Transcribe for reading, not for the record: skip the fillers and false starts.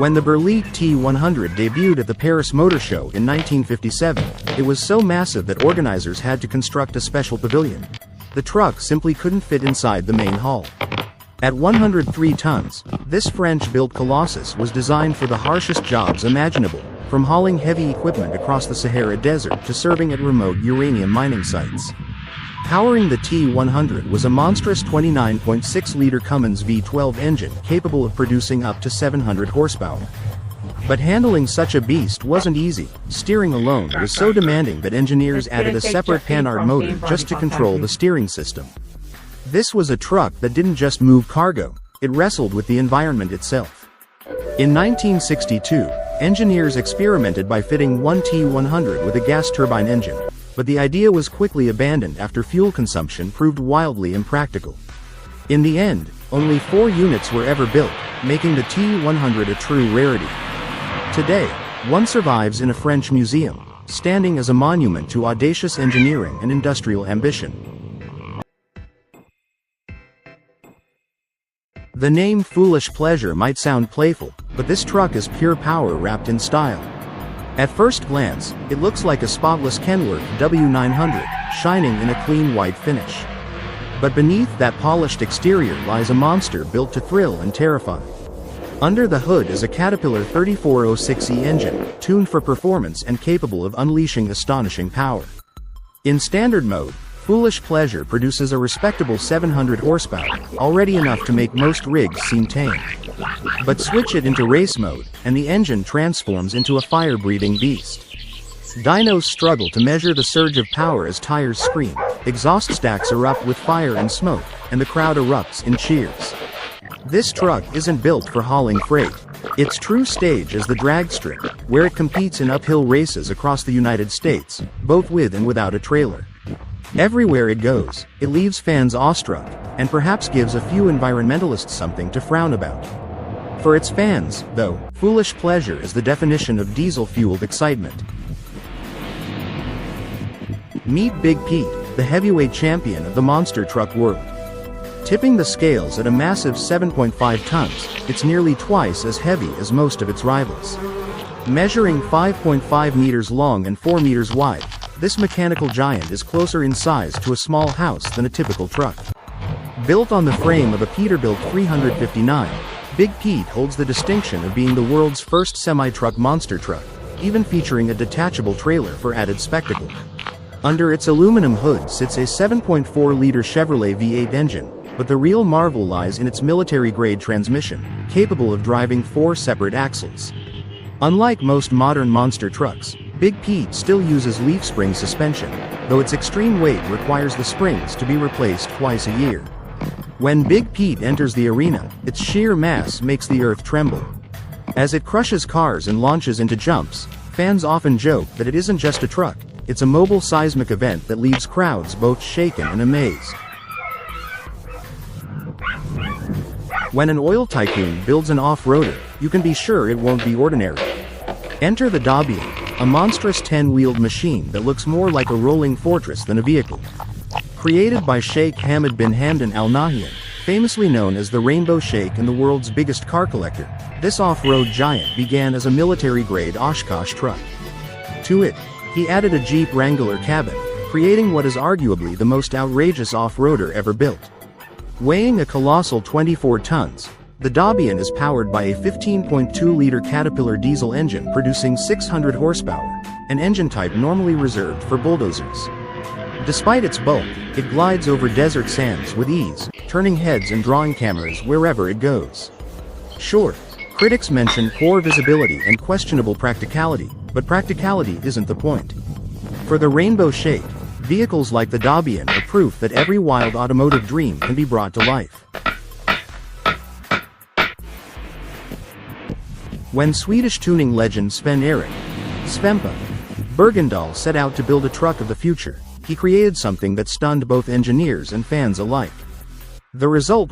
When the Berliet T100 debuted at the Paris Motor Show in 1957, it was so massive that organizers had to construct a special pavilion. The truck simply couldn't fit inside the main hall. At 103 tons, this French-built colossus was designed for the harshest jobs imaginable, from hauling heavy equipment across the Sahara Desert to serving at remote uranium mining sites. Powering the T100 was a monstrous 29.6-liter Cummins V12 engine capable of producing up to 700 horsepower. But handling such a beast wasn't easy. Steering alone was so demanding that engineers added a separate Panhard motor just to control the steering system. This was a truck that didn't just move cargo, it wrestled with the environment itself. In 1962, engineers experimented by fitting one T100 with a gas turbine engine, but the idea was quickly abandoned after fuel consumption proved wildly impractical. In the end, only 4 units were ever built, making the T100 a true rarity. Today, one survives in a French museum, standing as a monument to audacious engineering and industrial ambition. The name Foolish Pleasure might sound playful, but this truck is pure power wrapped in style. At first glance, it looks like a spotless Kenworth W900, shining in a clean white finish. But beneath that polished exterior lies a monster built to thrill and terrify. Under the hood is a Caterpillar 3406E engine, tuned for performance and capable of unleashing astonishing power. In standard mode, Foolish Pleasure produces a respectable 700 horsepower, already enough to make most rigs seem tame. But switch it into race mode, and the engine transforms into a fire-breathing beast. Dynos struggle to measure the surge of power as tires scream, exhaust stacks erupt with fire and smoke, and the crowd erupts in cheers. This truck isn't built for hauling freight. Its true stage is the drag strip, where it competes in uphill races across the United States, both with and without a trailer. Everywhere it goes, it leaves fans awestruck, and perhaps gives a few environmentalists something to frown about. For its fans, though, Foolish Pleasure is the definition of diesel-fueled excitement. Meet Big Pete, the heavyweight champion of the monster truck world. Tipping the scales at a massive 7.5 tons, it's nearly twice as heavy as most of its rivals. Measuring 5.5 meters long and 4 meters wide, this mechanical giant is closer in size to a small house than a typical truck. Built on the frame of a Peterbilt 359, Big Pete holds the distinction of being the world's first semi-truck monster truck, even featuring a detachable trailer for added spectacle. Under its aluminum hood sits a 7.4-liter Chevrolet V8 engine, but the real marvel lies in its military-grade transmission, capable of driving 4 separate axles. Unlike most modern monster trucks, Big Pete still uses leaf spring suspension, though its extreme weight requires the springs to be replaced twice a year. When Big Pete enters the arena, its sheer mass makes the earth tremble. As it crushes cars and launches into jumps, fans often joke that it isn't just a truck, it's a mobile seismic event that leaves crowds both shaken and amazed. When an oil tycoon builds an off-roader, you can be sure it won't be ordinary. Enter the Dabian, a monstrous 10-wheeled machine that looks more like a rolling fortress than a vehicle. Created by Sheikh Hamad bin Hamdan Al Nahyan, famously known as the Rainbow Sheikh and the world's biggest car collector, this off-road giant began as a military-grade Oshkosh truck. To it, he added a Jeep Wrangler cabin, creating what is arguably the most outrageous off-roader ever built. Weighing a colossal 24 tons, the Dabian is powered by a 15.2-liter Caterpillar diesel engine producing 600 horsepower, an engine type normally reserved for bulldozers. Despite its bulk, it glides over desert sands with ease, turning heads and drawing cameras wherever it goes. Sure, critics mention poor visibility and questionable practicality, but practicality isn't the point. For the Rainbow Sheikh, vehicles like the Dabian are proof that every wild automotive dream can be brought to life. When Swedish tuning legend Sven-Erik Svempa Bergendahl set out to build a truck of the future, he created something that stunned both engineers and fans alike. The result